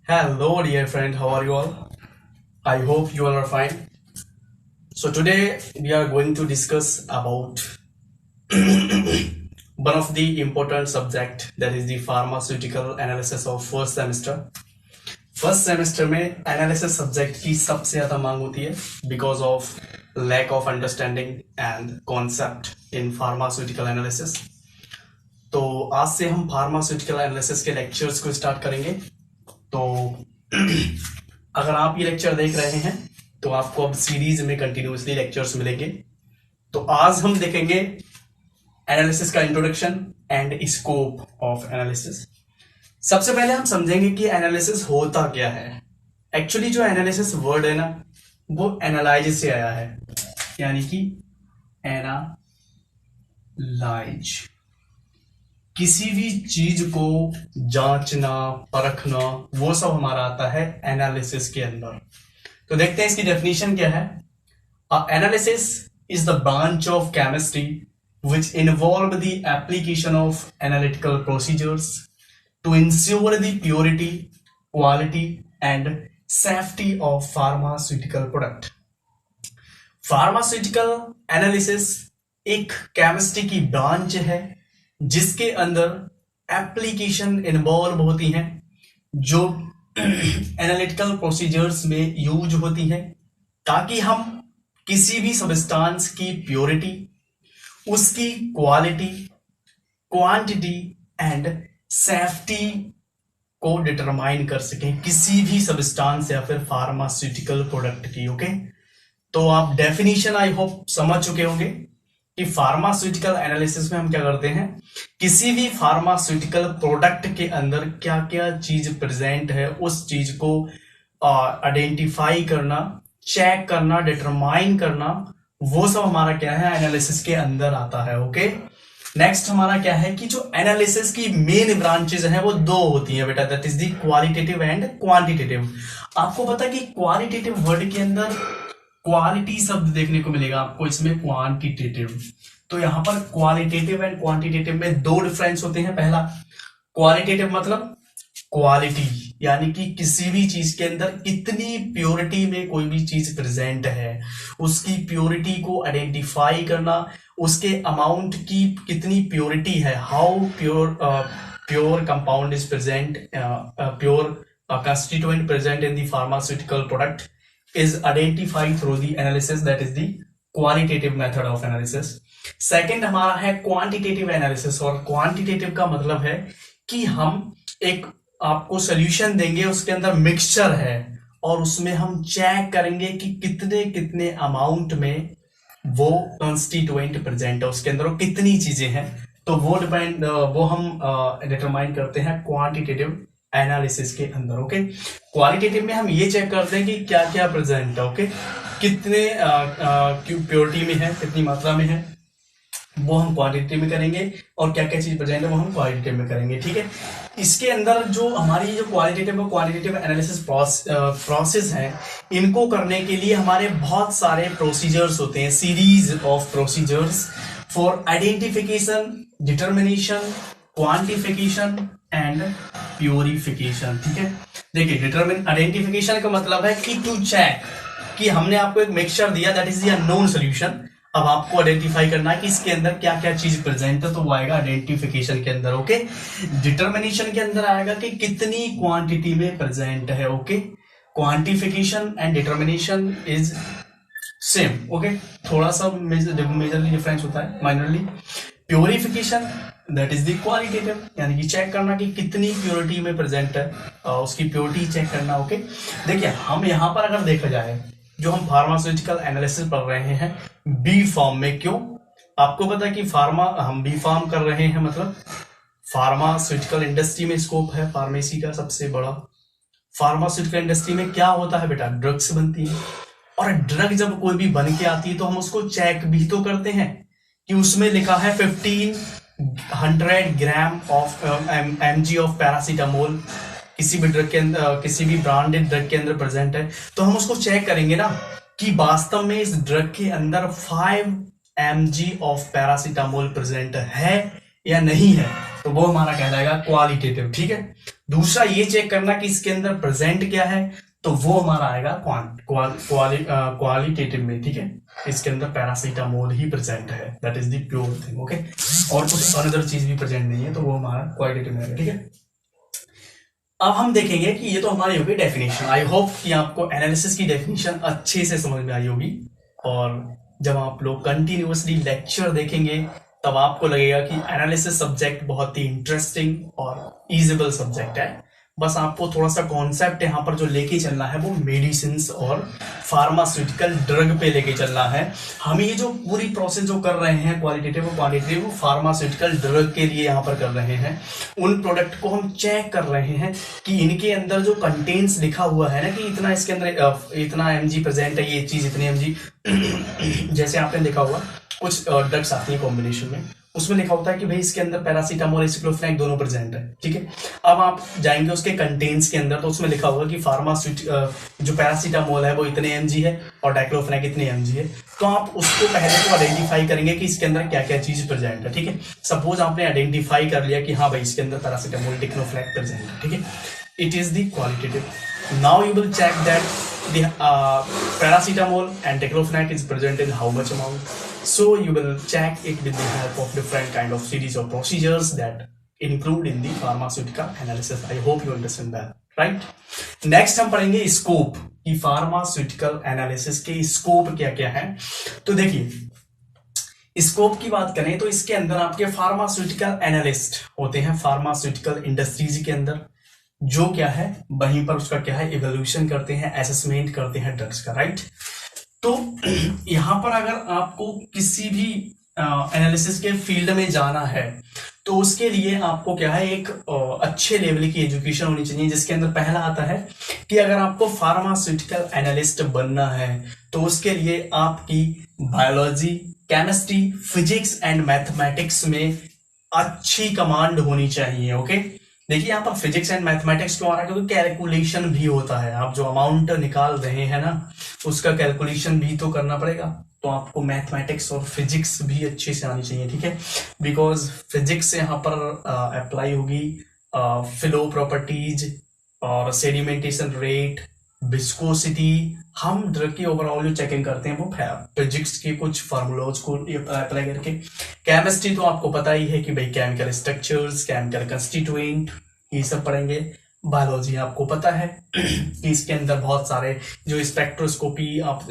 Hello, dear friend. How are you all? I hope you all are fine. So today we are going to discuss about one of the important subject, that is the pharmaceutical analysis of first semester. First semester में analysis subject की सबसे ज्यादा मांग होती है because of lack of understanding and concept in pharmaceutical analysis. तो आज से हम फार्मास्यूटिकल एनालिसिस के लेक्चर्स को स्टार्ट करेंगे। तो अगर आप ये लेक्चर देख रहे हैं तो आपको अब सीरीज में कंटिन्यूसली लेक्चर्स मिलेंगे। तो आज हम देखेंगे एनालिसिस का introduction and scope of analysis. सबसे पहले हम समझेंगे कि एनालिसिस होता क्या है। एक्चुअली जो एनालिसिस वर्ड है ना, वो एनालाइज से आया है, यानी कि एनालाइज, किसी भी चीज को जांचना परखना, वो सब हमारा आता है एनालिसिस के अंदर। तो देखते हैं इसकी डेफिनेशन क्या है। Analysis is the branch of chemistry which involve the application of analytical procedures to ensure the purity, quality and safety of pharmaceutical product। Pharmaceutical analysis एक केमिस्ट्री की ब्रांच है जिसके अंदर एप्लीकेशन इन्वॉल्व होती हैं जो एनालिटिकल प्रोसीजर्स में use होती हैं, ताकि हम किसी भी सब्सटेंस की प्योरिटी, उसकी क्वालिटी, क्वांटिटी एंड सेफ्टी को डिटरमाइन कर सकें किसी भी सब्सटेंस या फिर फार्मास्यूटिकल प्रोडक्ट की। ओके, तो आप डेफिनेशन आई होप समझ चुके होंगे कि फार्मास्यूटिकल एनालिसिस में हम क्या करते हैं, किसी भी फार्मास्यूटिकल प्रोडक्ट के अंदर क्या क्या चीज प्रेजेंट है उस चीज को आइडेंटिफाई करना, चेक करना, डिटरमाइन करना, वो सब हमारा क्या है, एनालिसिस के अंदर आता है। ओके, नेक्स्ट हमारा क्या है कि जो एनालिसिस की मेन ब्रांचेस हैं वो दो होती हैं बेटा, that is the qualitative and quantitative. आपको पता है कि क्वालिटेटिव वर्ड के अंदर क्वालिटी शब्द देखने को मिलेगा आपको, इसमें क्वांटिटेटिव। तो यहां पर क्वालिटेटिव एंड क्वांटिटेटिव में दो डिफरेंस होते हैं। पहला, क्वालिटेटिव मतलब क्वालिटी, यानी कि किसी भी चीज के अंदर कितनी प्योरिटी में कोई भी चीज प्रेजेंट है, उसकी प्योरिटी को आइडेंटिफाई करना, उसके अमाउंट की कितनी प्योरिटी है, how pure compound is present, pure constituent present in the pharmaceutical product is identified through the analysis, that is the qualitative method of analysis. Second हमारा है क्वांटिटेटिव एनालिसिस, और quantitative का मतलब है कि हम एक आपको सोल्यूशन देंगे, उसके अंदर मिक्सचर है और उसमें हम चेक करेंगे कि कितने कितने अमाउंट में वो कंस्टिट्यूएंट प्रेजेंट है, उसके अंदर वो कितनी चीजें हैं। तो वो हम डिटरमाइन करते हैं क्वांटिटेटिव एनालिसिस के अंदर। ओके, क्वालिटेटिव में हम ये चेक करते हैं कि क्या क्या प्रेजेंट है, ओके, कितने प्योरिटी में है, कितनी मात्रा में है, वो हम क्वांटिटेटिव में करेंगे, और क्या क्या चीज प्रेजेंट है वो हम क्वालिटेटिव में करेंगे। ठीक है, इसके अंदर जो हमारी जो क्वालिटेटिव और क्वांटिटेटिव एनालिसिस प्रोसेस है, इनको करने के लिए हमारे बहुत सारे प्रोसीजर्स होते हैं, series of procedures for identification, determination, quantification and purification. ठीक है, देखिए आइडेंटिफिकेशन का मतलब है कि टू चेक कि हमने आपको एक मिक्सचर दिया, that is the unknown solution. अब आपको आइडेंटिफाई करना है कि इसके अंदर क्या क्या चीज प्रेजेंट है, तो वो आएगा आइडेंटिफिकेशन के अंदर। ओके, डिटर्मिनेशन के अंदर आएगा कि कितनी क्वांटिटी में प्रेजेंट है। Okay, quantification and determination is same. Okay, थोड़ा सा मेजरली डिफरेंस होता है, minorly. Purification that is the qualitative, यानी कि चेक करना कि कितनी प्योरिटी में प्रेजेंट है, उसकी प्योरिटी चेक करना। ओके, देखिए हम यहां पर अगर देखा जाए, जो हम फार्मास्यूटिकल एनालिसिस पढ़ रहे हैं बी फार्म में, क्यों, आपको पता है कि हम बी फार्म कर रहे हैं, मतलब फार्मास्यूटिकल इंडस्ट्री में स्कोप है फार्मेसी का सबसे बड़ा। फार्मास्यूटिकल इंडस्ट्री में क्या होता है बेटा, ड्रग्स बनती है, और ड्रग जब कोई भी बन के आती है तो हम उसको चेक भी तो करते हैं कि उसमें लिखा है 1500 gram of mg of paracetamol किसी भी ड्रग के अंदर, किसी भी ब्रांडेड ड्रग के अंदर प्रेजेंट है, तो हम उसको चेक करेंगे ना कि वास्तव में इस ड्रग के अंदर 5 mg ऑफ पैरासीटामोल प्रेजेंट है या नहीं है। तो वो हमारा कहलाएगा क्वालिटेटिव, ठीक है। दूसरा ये चेक करना कि इसके अंदर प्रेजेंट क्या है, तो वो हमारा आएगा क्वालिटेटिव में, ठीक है। इसके अंदर पैरासीटामोल ही प्रेजेंट है, that is the pure thing, okay. और कुछ अनदर चीज भी प्रेजेंट नहीं है, तो वो हमारा क्वालिटेटिव में आएगा, ठीक है। अब हम देखेंगे कि ये तो हमारी होगी डेफिनेशन। आई होप कि आपको एनालिसिस की डेफिनेशन अच्छे से समझ में आई होगी, और जब आप लोग कंटिन्यूअसली लेक्चर देखेंगे तब आपको लगेगा कि एनालिसिस सब्जेक्ट बहुत ही इंटरेस्टिंग और ईजेबल सब्जेक्ट है। बस आपको थोड़ा सा कॉन्सेप्ट यहाँ पर जो लेके चलना है वो मेडिसिन और फार्मास्यूटिकल ड्रग पे लेके चलना है। हम ये जो पूरी प्रोसेस जो कर रहे हैं क्वालिटेटिव और क्वांटिटेटिव फार्मास्यूटिकल ड्रग के लिए यहाँ पर कर रहे हैं, उन प्रोडक्ट को हम चेक कर रहे हैं कि इनके अंदर जो कंटेंट्स लिखा हुआ है ना कि इतना इसके अंदर इतना mg प्रेजेंट है, ये चीज इतनी mg जैसे आपने देखा होगा कुछ ड्रग्स आती है कॉम्बिनेशन में, उसमें लिखा होता है कि भाई इसके अंदर पैरासीटामोल एसिक्लोफेनाक दोनों प्रेजेंट है, ठीक है। अब आप जाएंगे उसके कंटेंट्स के अंदर, तो उसमें लिखा होगा कि जो पैरासीटामोल है वो इतने mg है और डाइक्लोफेनाक इतने mg है। तो आप उसको पहले तो आइडेंटिफाई करेंगे कि इसके अंदर क्या क्या चीज प्रेजेंट है, ठीक है। सपोज आपने आइडेंटिफाई कर लिया कि हाँ भाई इसके अंदर पैरासीटामोल डिक्लोफेनाक प्रेजेंट है, ठीक है। It is the qualitative. Now you will check that the paracetamol and diclofenac is present in how much amount. So you will check it with the help of different kind of series of procedures that include in the pharmaceutical analysis. I hope you understand that, right? Next हम पढ़ेंगे scope कि pharmaceutical analysis के scope क्या क्या है। तो देखिए scope की बात करें तो इसके अंदर आपके फार्मास्यूटिकल एनालिस्ट होते हैं फार्मास्यूटिकल इंडस्ट्रीज के अंदर, जो क्या है वहीं पर उसका क्या है इवोल्यूशन करते हैं, असेसमेंट करते हैं ड्रग्स का, राइट। तो यहां पर अगर आपको किसी भी एनालिसिस के फील्ड में जाना है तो उसके लिए आपको क्या है एक अच्छे लेवल की एजुकेशन होनी चाहिए, जिसके अंदर पहला आता है कि अगर आपको फार्मास्यूटिकल एनालिस्ट बनना है तो उसके लिए आपकी biology, chemistry, physics and mathematics में अच्छी कमांड होनी चाहिए, ओके। देखिए यहाँ पर फिजिक्स एंड मैथमेटिक्स क्यों आ रहा है, क्योंकि कैलकुलेशन भी होता है। आप जो अमाउंट निकाल रहे हैं ना उसका कैलकुलेशन भी तो करना पड़ेगा, तो आपको मैथमेटिक्स और फिजिक्स भी अच्छे से आनी चाहिए, ठीक है। बिकॉज फिजिक्स यहाँ पर अप्लाई होगी फ्लो प्रॉपर्टीज और सेडिमेंटेशन रेट, विस्कोसिटी। हम ड्रग की ओवरऑल जो चेकिंग करते हैं वो फिजिक्स के कुछ फार्मूलाज को अप्लाई करके। केमिस्ट्री तो आपको पता ही है कि भाई केमिकल स्ट्रक्चर्स, केमिकल कंस्टिट्यूएंट, ये सब पढ़ेंगे। बायोलॉजी आपको पता है कि इसके अंदर बहुत सारे जो स्पेक्ट्रोस्कोपी आप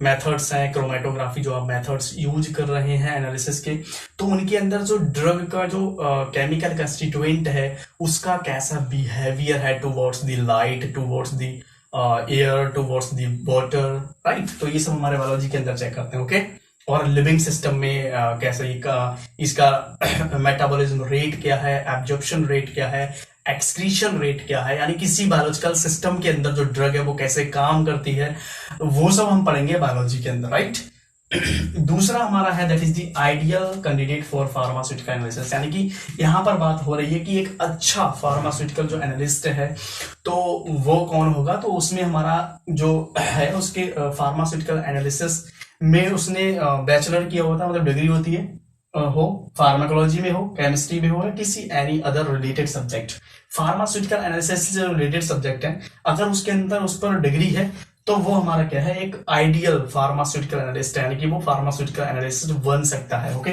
मेथड्स हैं, क्रोमेटोग्राफी जो आप मेथड्स यूज कर रहे हैं एनालिसिस के, तो उनके अंदर जो ड्रग का जो केमिकल कंस्टिट्यूएंट है उसका कैसा बिहेवियर है towards the light, towards the air, towards the water, right. तो ये सब हमारे बायोलॉजी के अंदर चेक करते हैं, ओके। और लिविंग सिस्टम में कैसे इसका मेटाबॉलिज्म रेट क्या है, एब्जॉर्प्शन रेट क्या है, एक्सक्रीशन रेट क्या है, यानी किसी बायोलॉजिकल सिस्टम के अंदर जो ड्रग है वो कैसे काम करती है, वो सब हम पढ़ेंगे बायोलॉजी के अंदर, राइट। दूसरा हमारा है that is the ideal candidate for pharmaceutical analysis, यानी कि यहां पर बात हो रही है कि एक अच्छा फार्मास्यूटिकल जो एनालिस्ट है तो वो कौन होगा। तो उसमें हमारा जो है उसके फार्मास्यूटिकल एनालिसिस में उसने बैचलर किया होता है, मतलब डिग्री होती है, हो फार्माकोलॉजी में हो, केमिस्ट्री में हो, या किसी any other related subject. Pharmaceutical analysis से जो रिलेटेड सब्जेक्ट है अगर उसके अंदर उस पर डिग्री है तो वो हमारा क्या है एक आइडियल फार्मास्यूटिकल एनालिस्ट है, यानी कि वो फार्मास्यूटिकल एनालिस्ट बन सकता है, ओके।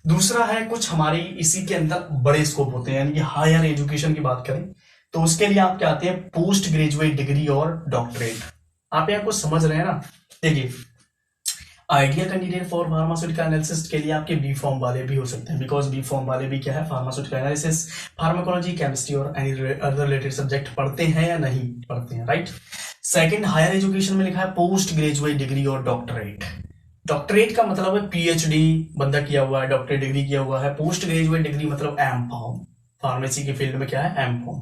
दूसरा है कुछ हमारी इसी के अंदर बड़े स्कोप होते हैं, यानी कि हायर एजुकेशन की बात करें तो उसके लिए आप क्या आते हैं पोस्ट ग्रेजुएट डिग्री और डॉक्टरेट। आप यहाँ कुछ समझ रहे हैं ना। देखिए ideal candidate for pharmaceutical analysis के लिए आपके बी फॉर्म वाले भी हो सकते हैं, बिकॉज बी फॉर्म वाले भी क्या है फार्मास्यूटिकल एनालिसिस, फार्माकोलॉजी, केमिस्ट्री और एनी अदर रिलेटेड सब्जेक्ट पढ़ते हैं या नहीं पढ़ते हैं, राइट। सेकंड हायर एजुकेशन में लिखा है पोस्ट ग्रेजुएट डिग्री और डॉक्टरेट। डॉक्टरेट का मतलब है पीएचडी बंदा किया हुआ है, डॉक्टरेट डिग्री किया हुआ है। पोस्ट ग्रेजुएट डिग्री मतलब एम फॉर्म, फार्मेसी के फील्ड में क्या है एम फॉर्म,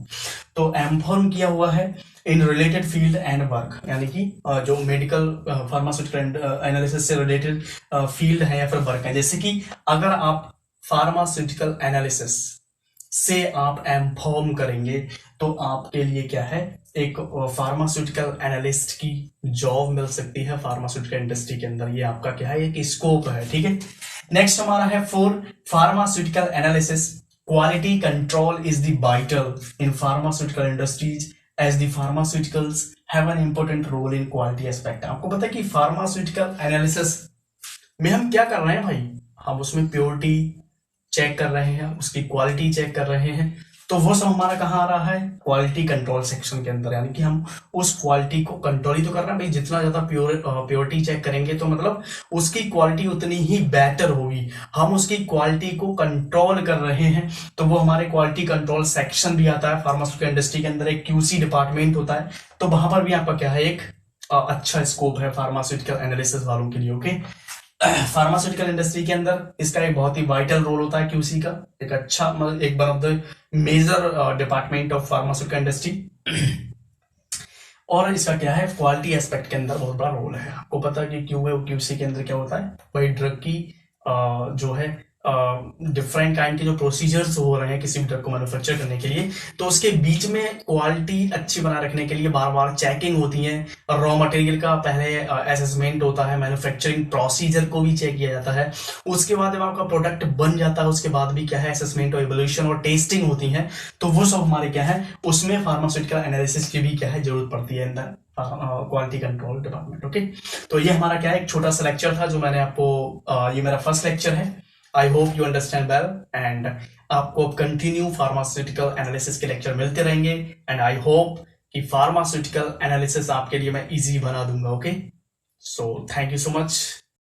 तो एम फॉर्म किया हुआ है in related field and work, यानी कि जो मेडिकल फार्मास्यूटिकल एनालिसिस से रिलेटेड फील्ड है या फिर वर्क है। जैसे कि अगर आप फार्मास्यूटिकल एनालिसिस से आप एम फॉर्म करेंगे तो आपके लिए क्या है एक फार्मास्यूटिकल एनालिस्ट की जॉब मिल सकती है फार्मास्यूटिकल इंडस्ट्री के अंदर। ये आपका क्या है एक स्कोप है, ठीक है। नेक्स्ट हमारा है for pharmaceutical analysis quality control is the vital in pharmaceutical industries as the pharmaceuticals have an important role in quality aspect. आपको पता है कि pharmaceutical analysis में हम क्या कर रहे हैं भाई, हम उसमें प्योरिटी चेक कर रहे हैं, उसकी क्वालिटी चेक कर रहे हैं, तो वो सब हमारा कहाँ आ रहा है, क्वालिटी कंट्रोल सेक्शन के अंदर। यानी कि हम उस क्वालिटी को कंट्रोल ही तो कर रहे हैं भाई, जितना ज्यादा प्योरिटी चेक करेंगे तो मतलब उसकी क्वालिटी उतनी ही बेटर होगी। हम उसकी क्वालिटी को कंट्रोल कर रहे हैं, तो वो हमारे क्वालिटी कंट्रोल सेक्शन भी आता है। फार्मास्यूटिकल इंडस्ट्री के अंदर एक क्यूसी डिपार्टमेंट होता है, तो वहां पर भी आपका क्या है, एक अच्छा स्कोप है फार्मास्यूटिकल एनालिसिस वालों के लिए। ओके, फार्मास्यूटिकल इंडस्ट्री के अंदर इसका एक बहुत ही वाइटल रोल होता है क्यूसी का, एक अच्छा मतलब एक one of the major department of pharmaceutical industry. और इसका क्या है, क्वालिटी एस्पेक्ट के अंदर बहुत बड़ा रोल है। आपको पता है कि क्यू है क्यूसी के अंदर क्या होता है भाई, ड्रग की जो है डिफरेंट काइंड के जो प्रोसीजर्स हो रहे हैं किसी भी ड्रग को मैन्युफैक्चर करने के लिए, तो उसके बीच में क्वालिटी अच्छी बनाए रखने के लिए बार बार चेकिंग होती है। रॉ मटेरियल का पहले असेसमेंट होता है, मैन्युफैक्चरिंग प्रोसीजर को भी चेक किया जाता है, उसके बाद जब आपका प्रोडक्ट बन जाता है उसके बाद भी क्या है, असेसमेंट और इवोल्यूशन और टेस्टिंग होती है। तो वो सब हमारे क्या है, उसमें फार्मास्यूटिकल एनालिसिस की भी क्या है, जरूरत पड़ती है अंदर क्वालिटी कंट्रोल डिपार्टमेंट। ओके, तो ये हमारा क्या है, एक छोटा सा लेक्चर था जो मैंने आपको ये मेरा फर्स्ट लेक्चर है। I hope you understand well, and आपको अब कंटिन्यू फार्मास्यूटिकल एनालिसिस के लेक्चर मिलते रहेंगे, एंड आई होप कि फार्मास्यूटिकल एनालिसिस आपके लिए मैं इजी बना दूंगा। Okay, so thank you so much.